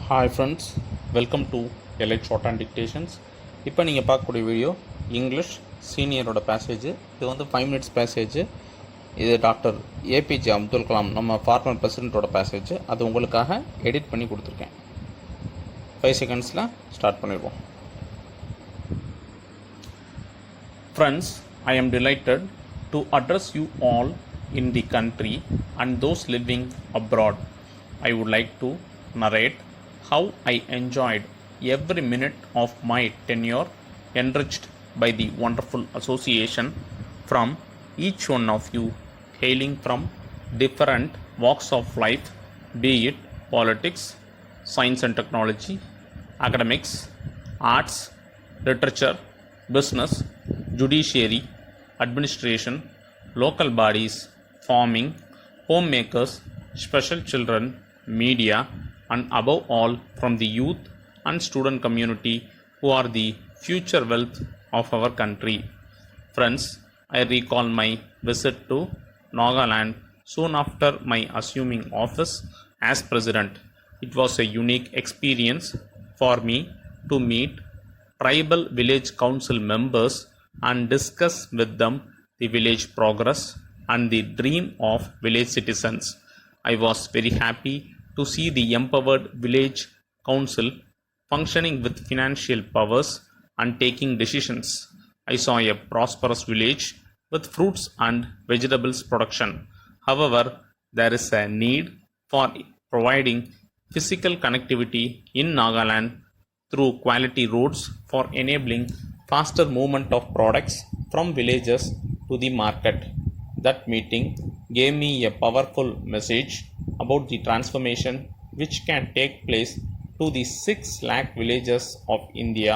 Hi friends, welcome to elite short and dictations. இப்போ நீங்கள் பார்க்கக்கூடிய வீடியோ இங்கிலீஷ் சீனியரோட பேசேஜ். இது வந்து 5 மினிட்ஸ் பேசேஜ். இது டாக்டர் ஏபிஜே அப்துல் கலாம், நம்ம ஃபார்மர் பிரசிடெண்ட்டோட பேசேஜ். அது உங்களுக்காக எடிட் பண்ணி கொடுத்துருக்கேன். 5 செகண்ட்ஸில் ஸ்டார்ட் பண்ணிடுவோம். Friends, I am delighted to address you all in the country and those living abroad. I would like to narrate how I enjoyed every minute of my tenure, enriched by the wonderful association from each one of you, hailing from different walks of life, be it politics, science and technology, academics, arts, literature, business, judiciary, administration, local bodies, farming, homemakers, special children, media, and above all from the youth and student community who are the future wealth of our country. Friends, I recall my visit to Nagaland soon after my assuming office as president. It was a unique experience for me to meet tribal village council members and discuss with them the village progress and the dream of village citizens. I was very happy to see the empowered village council functioning with financial powers and taking decisions. I saw a prosperous village with fruits and vegetables production. However, there is a need for providing physical connectivity in Nagaland through quality roads for enabling faster movement of products from villages to the market. That meeting gave me a powerful message about the transformation which can take place to the 6 lakh villages of India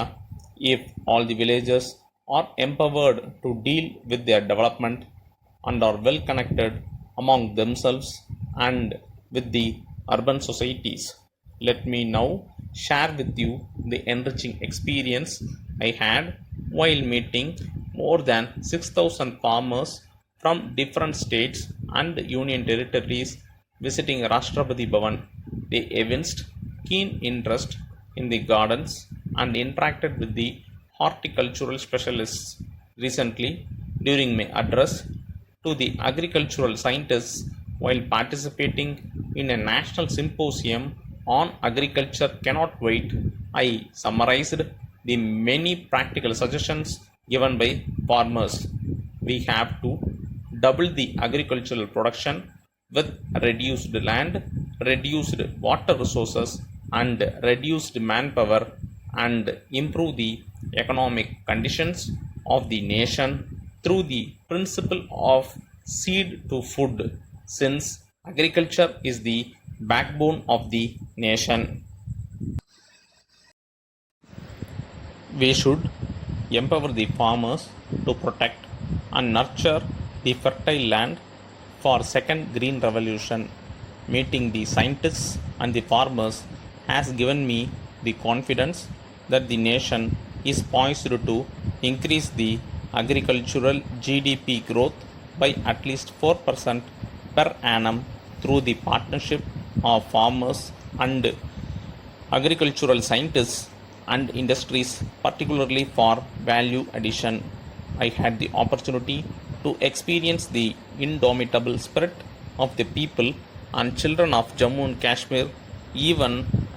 if all the villages are empowered to deal with their development and are well connected among themselves and with the urban societies. Let me now share with you the enriching experience I had while meeting more than 6,000 farmers from different states and union territories visiting Rashtrapati Bhavan. They evinced keen interest in the gardens and interacted with the horticultural specialists. Recently, during my address to the agricultural scientists while participating in a national symposium on agriculture cannot wait, I summarized the many practical suggestions given by farmers. We have to double the agricultural production with reduced land, reduced water resources, and reduced manpower, and improve the economic conditions of the nation through the principle of seed to food, since agriculture is the backbone of the nation. We should empower the farmers to protect and nurture the fertile land for second green revolution. Meeting the scientists and the farmers has given me the confidence that the nation is poised to increase the agricultural GDP growth by at least 4% per annum through the partnership of farmers and agricultural scientists and industries, particularly for value addition. I had the opportunity to experience the indomitable spirit of the people and children of Jammu and Kashmir, even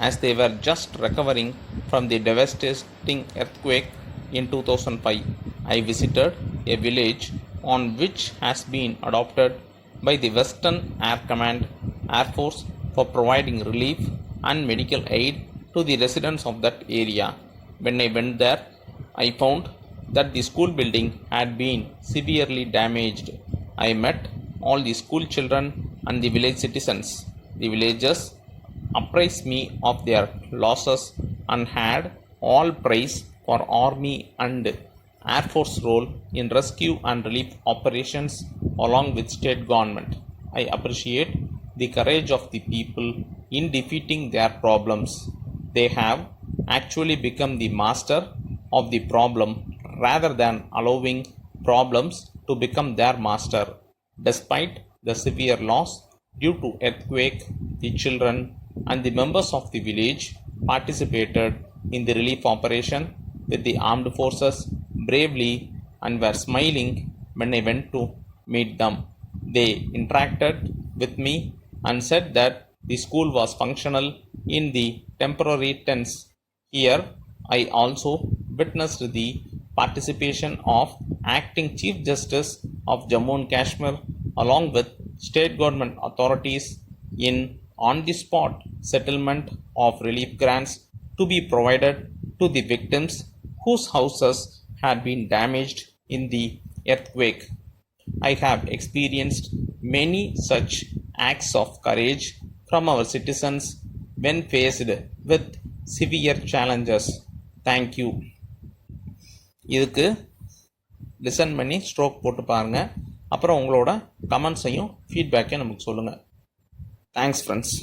as they were just recovering from the devastating earthquake in 2005. I visited a village on which has been adopted by the Western Air Command Air Force for providing relief and medical aid to the residents of that area. When I went there, I found that the school building had been severely damaged. I met all the school children and the village citizens. The villagers apprised me of their losses and had all praise for Army and Air Force role in rescue and relief operations along with state government. I appreciate the courage of the people in defeating their problems. They have actually become the master of the problem rather than allowing problems to become their master. Despite the severe loss due to earthquake, the children and the members of the village participated in the relief operation with the armed forces bravely and were smiling when I went to meet them. They interacted with me and said that the school was functional in the temporary tense. Here, I also witnessed the participation of acting Chief Justice of Jammu and Kashmir along with state government authorities in on-the-spot settlement of relief grants to be provided to the victims whose houses had been damaged in the earthquake. I have experienced many such acts of courage from our citizens when faced with severe challenges. Thank you. இதுக்கு listen பண்ணி stroke போட்டு பாருங்கள். அப்புறம் உங்களோட கமெண்ட்ஸையும் ஃபீட்பேக்கையும் நமக்கு சொல்லுங்கள். Thanks friends.